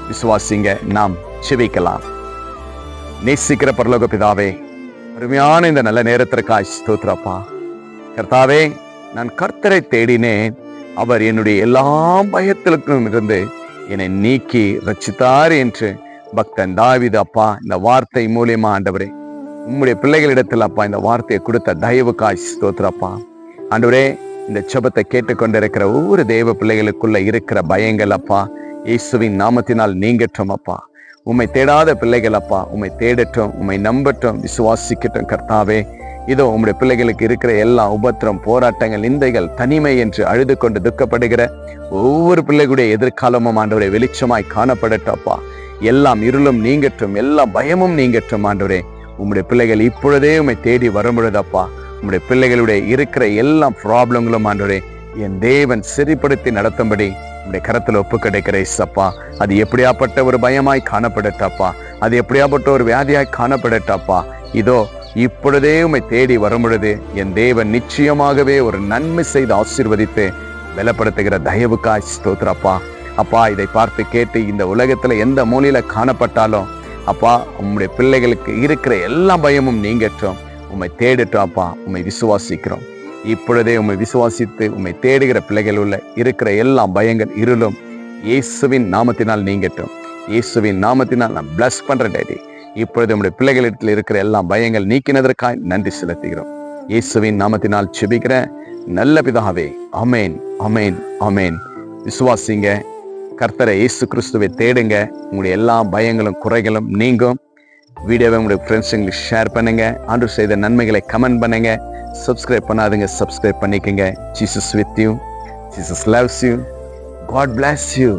விசுவாசிங்க. நாம் செபிக்கலாம். நேசிக்கிற பரலோக பிதாவே, அருமையான இந்த நல்ல நேரத்திற்காய் ஸ்தோத்திரப்பா. கர்த்தாவே, நான் கர்த்தரை தேடினேன், அவர் என்னுடைய எல்லா பயத்திற்கும் இருந்து என்னை நீக்கி ரட்சித்தார் என்று பக்தன் தாவீது அப்பா இந்த வார்த்தை மூலியமா ஆண்டவரே உம்முடைய பிள்ளைகளிடத்தில் அப்பா இந்த வார்த்தையை கொடுத்த தயவுக்காய் ஸ்தோத்திரப்பா. ஆண்டவரே, இந்த ஜெபத்தை கேட்டுக்கொண்டிருக்கிற ஒவ்வொரு தேவ பிள்ளைகளுக்குள்ள இருக்கிற பயங்கள் அப்பா இயேசுவின் நாமத்தினால் நீங்கட்டும் அப்பா. உம்மை தேடாத பிள்ளைகள் அப்பா உம்மை தேடட்டும், உம்மை நம்பட்டும், விசுவாசிக்கட்டும். கர்த்தாவே, இதோ உம்முடைய பிள்ளைகளுக்கு இருக்கிற எல்லா உபத்திரம், போராட்டங்கள், நிந்தைகள், தனிமை என்று அழுது கொண்டு துக்கப்படுகிற ஒவ்வொரு பிள்ளைகளுடைய எதிர்காலமும் ஆண்டவரே வெளிச்சமாய் காணப்படட்டும் அப்பா. எல்லாம் இருளும் நீங்கட்டும், எல்லா பயமும் நீங்கட்டும் ஆண்டவரே. உம்முடைய பிள்ளைகள் இப்பொழுதே உம்மை தேடி வரும்பொழுதப்பா உம்முடைய பிள்ளைகளுடைய இருக்கிற எல்லா ப்ராப்ளங்களும் ஆண்டவரே என் தேவன் சரிப்படுத்தி நடத்தும்படி உம்முடைய கரத்துல ஒப்பு கிடைக்கிற இயேசப்பா. அது எப்படியாப்பட்ட ஒரு பயமாய் காணப்படட்டப்பா, அது எப்படியாப்பட்ட ஒரு வியாதியாய் காணப்படட்டப்பா. இதோ இப்பொழுதே உம்மை தேடி வரும் பொழுது என் தேவன் நிச்சயமாகவே ஒரு நன்மை செய்து ஆசீர்வதித்து பலப்படுத்துகிற தயவுக்காய் ஸ்தோத்திரப்பா. அப்பா, இதை பார்த்து கேட்டு இந்த உலகத்துல எந்த மூலையில காணப்பட்டாலும் அப்பா உம்முடைய பிள்ளைகளுக்கு இருக்கிற எல்லா பயமும் நீங்கட்டும், உம்மை தேடட்டும் அப்பா. உம்மை விசுவாசிக்கிறோம். இப்பொழுதே உம்மை விசுவாசித்து உம்மை தேடுகிற பிள்ளைகள் உள்ள இருக்கிற எல்லா பயங்கள் இருளும் இயேசுவின் நாமத்தினால் நீங்கட்டும். இயேசுவின் நாமத்தினால் நான் பிளஸ் பண்றேன் டேடி. இப்பொழுது உம்முடைய பிள்ளைகளிடத்தில் இருக்கிற எல்லா பயங்கள் நீக்கினதற்காய் நன்றி செலுத்துகிறோம். இயேசுவின் நாமத்தினால் செபிக்கிறேன் நல்ல பிதாவே. ஆமேன், ஆமேன், ஆமேன். விசுவாசிங்க, கர்த்தரை இயேசு கிறிஸ்துவை தேடுங்க, உங்களுடைய எல்லா பயங்களும் குறைகளும் நீங்கும். வீடியோவை உங்களுடைய ஃப்ரெண்ட்ஸுங்களுக்கு ஷேர் பண்ணுங்க. ஆண்டவர் செய்த நன்மைகளை கமெண்ட் பண்ணுங்க. சப்ஸ்கிரைப் பண்ணாதுங்க, சப்ஸ்கிரைப் பண்ணிக்கங்க. Jesus with you. Jesus loves you. God bless you.